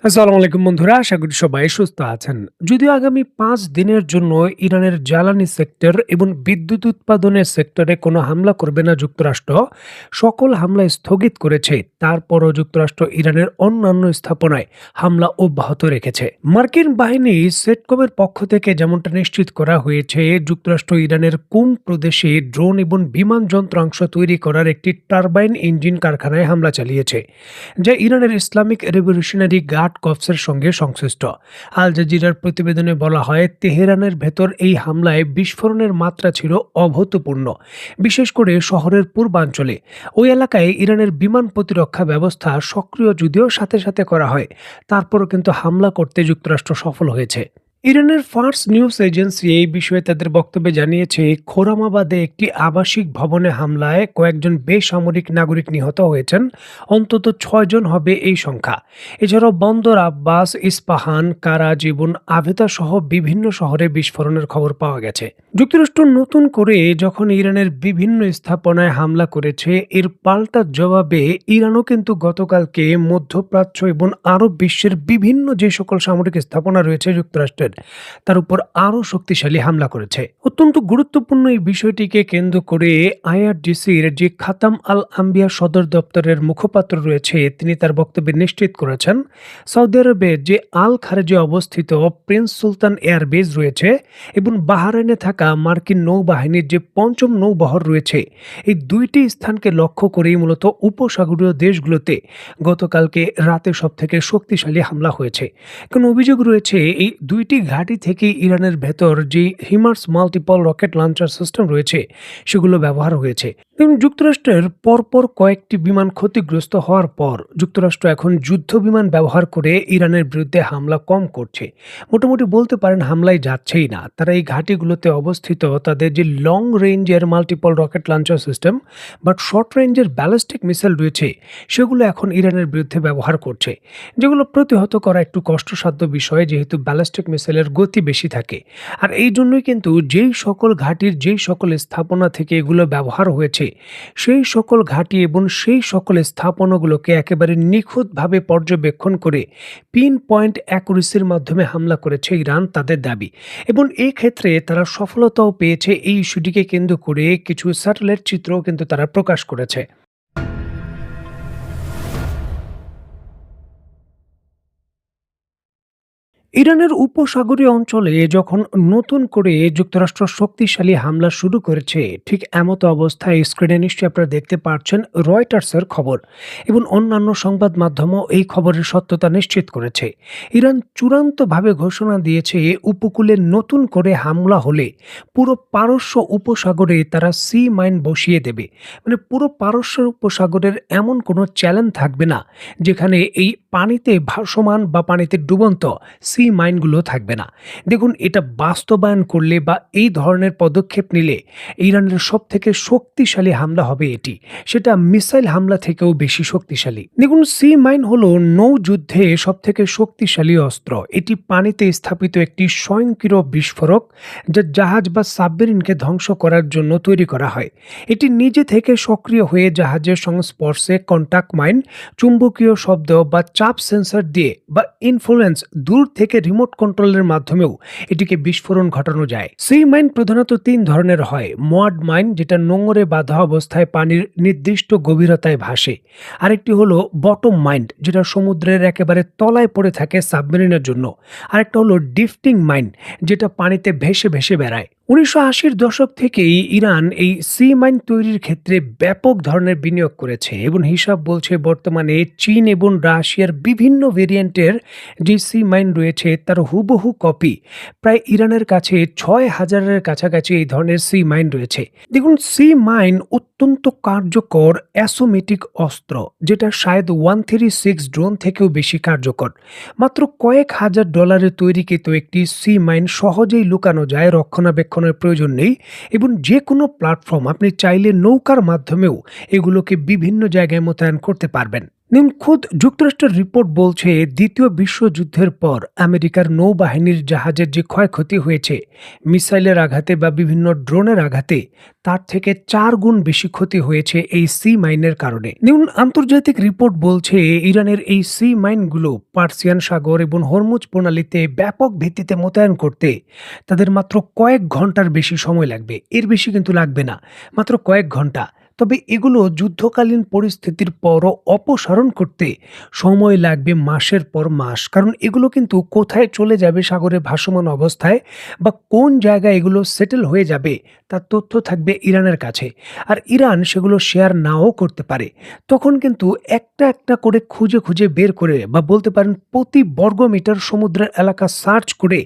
আসসালামু আলাইকুম বন্ধুরা, আশা করি সবাই সুস্থ আছেন। যদিও আগামী ৫ দিনের জন্য ইরানের জ্বালানি সেক্টর এবং বিদ্যুৎ উৎপাদনের সেক্টরে কোনো হামলা করবে না যুক্তরাষ্ট্র, সকল হামলা স্থগিত করেছে। তারপরও যুক্তরাষ্ট্র ইরানের অন্যান্য স্থাপনায় হামলা অব্যাহত রেখেছে। মার্কিন বাহিনী সেটকমের পক্ষ থেকে যেমনটা নিশ্চিত করা হয়েছে, যুক্তরাষ্ট্র ইরানের কুম প্রদেশে ড্রোন এবং বিমান যন্ত্রাংশ তৈরি করার একটি টারবাইন ইঞ্জিন কারখানায় হামলা চালিয়েছে, যা ইরানের ইসলামিক রেভলিউশনারি গার্ড কর্পসের সঙ্গে সংশ্লিষ্ট। আল জাজিরার প্রতিবেদনে বলা হয়, তেহরানের ভেতর এই হামলায় বিস্ফোরণের মাত্রা ছিল অভূতপূর্ণ, বিশেষ করে শহরের পূর্বাঞ্চলে। ওই এলাকায় ইরানের বিমান প্রতিরক্ষা ব্যবস্থা সক্রিয়, যদিও সাথে সাথে করা হয়। তারপরও কিন্তু হামলা করতে যুক্তরাষ্ট্র সফল হয়েছে। ইরানের ফার্স নিউজ এজেন্সি এই বিষয়ে তাদের বক্তব্যে জানিয়েছে, খোরামাবাদে একটি আবাসিক ভবনে হামলায় কয়েকজন বেসামরিক নাগরিক নিহত হয়েছেন। অন্তত ৬ জন হবে এই সংখ্যা। এছাড়াও বন্দর আব্বাস, ইস্পাহান, কারাজ এবং আভেতা সহ বিভিন্ন শহরে বিস্ফোরণের খবর পাওয়া গেছে। যুক্তরাষ্ট্র নতুন করে যখন ইরানের বিভিন্ন স্থাপনায় হামলা করেছে, এর পাল্টা জবাবে ইরানও কিন্তু গতকালকে মধ্যপ্রাচ্য এবং আরব বিশ্বের বিভিন্ন যে সকল সামরিক স্থাপনা রয়েছে যুক্তরাষ্ট্রের, তার উপর আরও শক্তিশালী হামলা করেছে। অত্যন্ত গুরুত্বপূর্ণ এই বিষয়টিকে কেন্দ্র করে আইআরজিসির যে খাতাম আল আম্বিয়া সদর দপ্তরের মুখপাত্র রয়েছে, তিনি তার বক্তব্যে নিশ্চিত করেছেন, সৌদি আরবে যে আল খারেজে অবস্থিত প্রিন্স সুলতান এয়ারবেজ রয়েছে এবং বাহরাইনে থাকা মার্কিন নৌবাহিনীর যে পঞ্চম নৌবহর রয়েছে, এই দুইটি স্থানকে লক্ষ্য করেই মূলত উপসাগরীয় দেশগুলোতে গতকালকে রাতে সবথেকে শক্তিশালী হামলা হয়েছে। কারণ অভিযোগ রয়েছে, এই দুইটি ঘাঁটি থেকে ইরানের ভেতর যে হিমার্স মাল্টিপল রকেট লঞ্চার সিস্টেম রয়েছে, সেগুলো ব্যবহার হয়েছে। এবং যুক্তরাষ্ট্রের পরপর কয়েকটি বিমান ক্ষতিগ্রস্ত হওয়ার পর যুক্তরাষ্ট্র এখন যুদ্ধ বিমান ব্যবহার করে ইরানের বিরুদ্ধে হামলা কম করছে। মোটামুটি বলতে পারেন হামলায় যাচ্ছেই না। তারা এই ঘাঁটিগুলোতে অবস্থিত তাদের যে লং রেঞ্জের multiple rocket launcher system but short রেঞ্জের ব্যালিস্টিক মিসাইল রয়েছে, সেগুলো এখন ইরানের বিরুদ্ধে ব্যবহার করছে, যেগুলো প্রতিহত করা একটু কষ্টসাধ্য বিষয়, যেহেতু ব্যালিস্টিক মিসাইলের গতি বেশি থাকে। আর এই জন্যই কিন্তু যেই সকল ঘাঁটির যেই সকল স্থাপনা থেকে এগুলো ব্যবহার হয়েছে, সেই সকল ঘাঁটি এবং সেই সকল স্থাপনাগুলোকে একেবারে নিখুঁতভাবে পর্যবেক্ষণ করে পিন পয়েন্ট অ্যাকুরেসির মাধ্যমে হামলা করেছে ইরান, তাদের দাবি। এবং এই ক্ষেত্রে তারা সফলতাও পেয়েছে। এই ইস্যুটিকে কেন্দ্র করে কিছু স্যাটেলাইট চিত্রও কিন্তু তারা প্রকাশ করেছে। ইরানের উপসাগরীয় অঞ্চলে যখন নতুন করে যুক্তরাষ্ট্র শক্তিশালী হামলা শুরু করেছে, ঠিক এমতো অবস্থায় স্ক্রিনে নিশ্চয়ই আপনারা দেখতে পাচ্ছেন রয়টার্সের খবর এবং অন্যান্য সংবাদ মাধ্যমও এই খবরের সত্যতা নিশ্চিত করেছে। ইরান চূড়ান্তভাবে ঘোষণা দিয়েছে, উপকূলে নতুন করে হামলা হলে পুরো পারস্য উপসাগরে তারা সি মাইন বসিয়ে দেবে। মানে পুরো পারস্য উপসাগরের এমন কোনো চ্যালেঞ্জ থাকবে না যেখানে এই পানিতে ভাসমান বা পানিতে ডুবন্ত সি মাইনগুলো থাকবে না। দেখুন, এটা বাস্তবায়ন করলে বা এই ধরনের পদক্ষেপ নিলে ইরানের সবথেকে শক্তিশালী হামলা হবে এটি। সেটা মিসাইল হামলা থেকেও বেশি শক্তিশালী। দেখুন, সি মাইন হলো নৌযুদ্ধে সবথেকে শক্তিশালী অস্ত্র। এটি পানিতে স্থাপিত একটি স্বয়ংক্রিয় বিস্ফোরক, যা জাহাজ বা সাবমেরিনকে ধ্বংস করার জন্য তৈরি করা হয়। এটি নিজে থেকে সক্রিয় হয়ে জাহাজের সংস্পর্শে কন্টাক্ট মাইন, চুম্বকীয় শব্দ বা চাপ সেন্সর দিয়ে বা ইনফ্লুয়েন্স দূর থেকে রিমোট কন্ট্রোলের মাধ্যমেও এটিকে বিস্ফোরণ ঘটানো যায়। সি মাইন প্রধানত ৩ ধরনের হয়। মোয়াড মাইন, যেটা নোঙরে বাঁধা অবস্থায় পানির নির্দিষ্ট গভীরতায় ভাসে। আরেকটি হলো বটম মাইন, যেটা সমুদ্রের একেবারে তলায় পড়ে থাকে সাবমেরিনের জন্য। আরেকটা হলো ডিফটিং মাইন, যেটা পানিতে ভেসে ভেসে বেড়ায়। ১৯৮০-র দশক থেকেই ইরান এই সি মাইন তৈরির ক্ষেত্রে ব্যাপক ধরনের বিনিয়োগ করেছে এবং হিসাব বলছে বর্তমানে চীন এবং রাশিয়ার বিভিন্ন ভেরিয়েন্টের যে সি মাইন রয়েছে, তার হুবহু কপি প্রায় ইরানের কাছে ৬,০০০-এর কাছাকাছি এই ধরনের সি মাইন রয়েছে। দেখুন, সি মাইন অত্যন্ত কার্যকর অ্যাসোমেটিক অস্ত্র, যেটা শায়দ 136 ড্রোন থেকেও বেশি কার্যকর। মাত্র কয়েক হাজার ডলারে তৈরিকৃত একটি সি মাইন সহজেই লুকানো যায়, রক্ষণাবেক্ষণের প্রয়োজন নেই এবং যে কোনো প্ল্যাটফর্ম, আপনি চাইলে নৌকার মাধ্যমেও এগুলোকে বিভিন্ন জায়গায় মোতায়েন করতে পারবেন। দেখুন, খোদ যুক্তরাষ্ট্রের রিপোর্ট বলছে দ্বিতীয় বিশ্বযুদ্ধের পর আমেরিকার নৌবাহিনীর জাহাজের যে ক্ষয়ক্ষতি হয়েছে মিসাইলের আঘাতে বা বিভিন্ন ড্রোনের আঘাতে, তার থেকে 4 গুণ বেশি ক্ষতি হয়েছে এই সি মাইনের কারণে। দেখুন, আন্তর্জাতিক রিপোর্ট বলছে ইরানের এই সি মাইনগুলো পার্সিয়ান সাগর এবং হরমুজ প্রণালীতে ব্যাপক ভিত্তিতে মোতায়েন করতে তাদের মাত্র কয়েক ঘন্টার বেশি সময় লাগবে, এর বেশি কিন্তু লাগবে না, মাত্র কয়েক ঘন্টা। তবে এগুলো যুদ্ধকালীন পরিস্থিতির পরও অপসারণ করতে সময় লাগবে মাসের পর মাস, কারণ এগুলো কিন্তু কোথায় চলে যাবে সাগরে ভাসমান অবস্থায় বা কোন জায়গায় এগুলো সেটেল হয়ে যাবে তার তথ্য থাকবে ইরানের কাছে। আর ইরান সেগুলো শেয়ার নাও করতে পারে। তখন কিন্তু একটা একটা করে খুঁজে খুঁজে বের করে বা বলতে পারেন প্রতি বর্গমিটার সমুদ্রের এলাকা সার্চ করে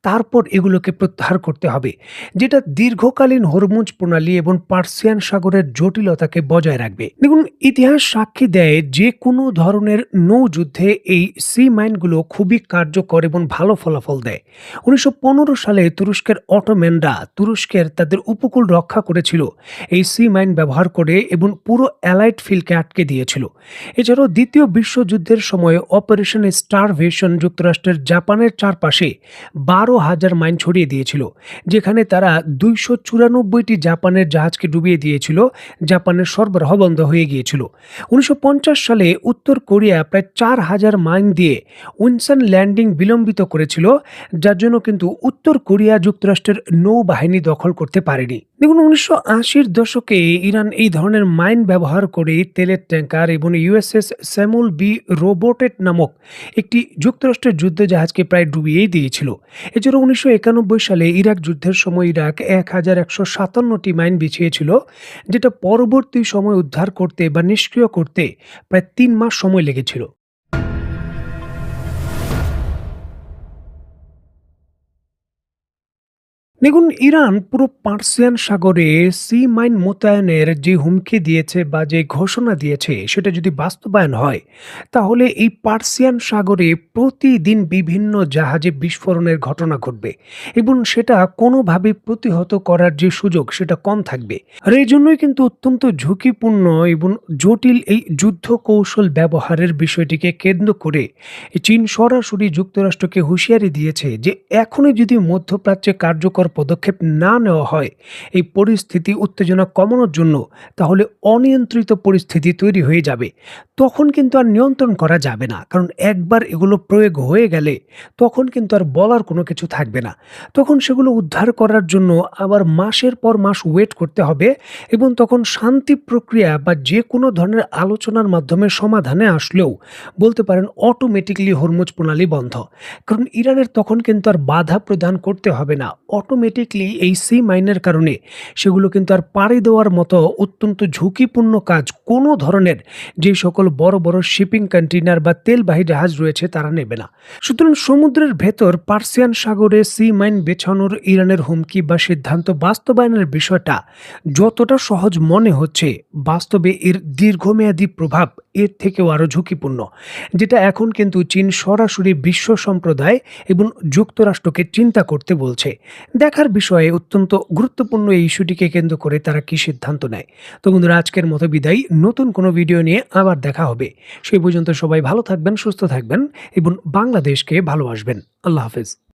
তারপর এগুলোকে প্রত্যাহার করতে হবে, যেটা দীর্ঘকালীন হরমুজ প্রণালী এবং পার্সিয়ান সাগরের জটিলতাকে বজায় রাখবে। দেখুন, ইতিহাস সাক্ষী দেয় যে কোনো ধরনের নৌযুদ্ধে এই সি মাইনগুলো খুবই কার্যকর এবং ভালো ফলাফল দেয়। 1915 সালে তুরস্কের অটোম্যানরা তুরস্কের তাদের উপকূল রক্ষা করেছিল এই সি মাইন ব্যবহার করে এবং পুরো অ্যালাইড ফিল্ডকে আটকে দিয়েছিল। এছাড়াও দ্বিতীয় বিশ্বযুদ্ধের সময় অপারেশন স্টারভেশন যুক্তরাষ্ট্রের জাপানের চারপাশে 12,000 মাইন ছড়িয়ে দিয়েছিল, যেখানে তারা 294টি জাপানের জাহাজকে ডুবিয়ে দিয়েছিল। জাপানের সরবরাহ বন্ধ হয়ে গিয়েছিল। 1950 সালে উত্তর কোরিয়া প্রায় 4,000 মাইন দিয়ে উইনসন ল্যান্ডিং বিলম্বিত করেছিল, যার জন্য কিন্তু উত্তর কোরিয়া যুক্তরাষ্ট্রের নৌবাহিনী দখল করতে পারেনি। দেখুন, 1980-র দশকে ইরান এই ধরনের মাইন ব্যবহার করে তেলের ট্যাঙ্কার এবং ইউএসএস স্যামুয়েল বি রোবোটেট নামক একটি যুক্তরাষ্ট্রের যুদ্ধ জাহাজকে প্রায় ডুবিয়েই দিয়েছিল। এছাড়া 1991 সালে ইরাক যুদ্ধের সময় ইরাক 1,157টি মাইন বিছিয়েছিল, যেটা পরবর্তী সময় উদ্ধার করতে বা নিষ্ক্রিয় করতে প্রায় 3 মাস সময় লেগেছিল। দেখুন, ইরান পুরো পার্সিয়ান সাগরে সি মাইন মোতায়েনের যে হুমকি দিয়েছে বা যে ঘোষণা দিয়েছে সেটা যদি বাস্তবায়ন হয়, তাহলে এই পার্সিয়ান সাগরে প্রতিদিন বিভিন্ন জাহাজে বিস্ফোরণের ঘটনা ঘটবে এবং সেটা কোনোভাবে প্রতিহত করার যে সুযোগ সেটা কম থাকবে। আর এই জন্যই কিন্তু অত্যন্ত ঝুঁকিপূর্ণ এবং জটিল এই যুদ্ধ কৌশল ব্যবহারের বিষয়টিকে কেন্দ্র করে চীন সরাসরি যুক্তরাষ্ট্রকে হুঁশিয়ারি দিয়েছে যে এখনই যদি মধ্যপ্রাচ্যে কার্যকর পদক্ষেপ না নেওয়া হয় এই পরিস্থিতি উত্তেজনা কমানোর জন্য, তাহলে অনিয়ন্ত্রিত পরিস্থিতি তৈরি হয়ে যাবে। তখন কিন্তু আর নিয়ন্ত্রণ করা যাবে না, কারণ একবার এগুলো প্রয়োগ হয়ে গেলে তখন কিন্তু আর বলার কোনো কিছু থাকবে না। তখন সেগুলো উদ্ধার করার জন্য আবার মাসের পর মাস ওয়েট করতে হবে এবং তখন শান্তি প্রক্রিয়া বা যে কোনো ধরনের আলোচনার মাধ্যমে সমাধানে আসলেও বলতে পারেন অটোমেটিকলি হরমুজ প্রণালী বন্ধ, কারণ ইরানের তখন কিন্তু আর বাধা প্রদান করতে হবে না। অটোমেটিকলি এই সি মাইনের কারণে সেগুলো কিন্তু আর পাড়ি দেওয়ার মতো অত্যন্ত ঝুঁকিপূর্ণ কাজ কোনো ধরনের যে সকল বড় বড় শিপিং কন্টেইনার বা তেলবাহী জাহাজ রয়েছে তারা নেবে না। সুতরাং সমুদ্রের ভেতর পার্সিয়ান সাগরে সি মাইন বেছানোর ইরানের হুমকি বা সিদ্ধান্ত বাস্তবায়নের বিষয়টা যতটা সহজ মনে হচ্ছে, বাস্তবে এর দীর্ঘমেয়াদী প্রভাব এর থেকেও আরও ঝুঁকিপূর্ণ, যেটা এখন কিন্তু চীন সরাসরি বিশ্ব সম্প্রদায় এবং যুক্তরাষ্ট্রকে চিন্তা করতে বলছে। দেখার বিষয়ে অত্যন্ত গুরুত্বপূর্ণ এই ইস্যুটিকে কেন্দ্র করে তারা কি সিদ্ধান্ত নেয়। তো বন্ধুরা, আজকের মতো বিদায়, নতুন কোনো ভিডিও নিয়ে আবার দেখা হবে। সেই পর্যন্ত সবাই ভালো থাকবেন, সুস্থ থাকবেন এবং বাংলাদেশকে ভালোবাসবেন। আল্লাহ হাফেজ।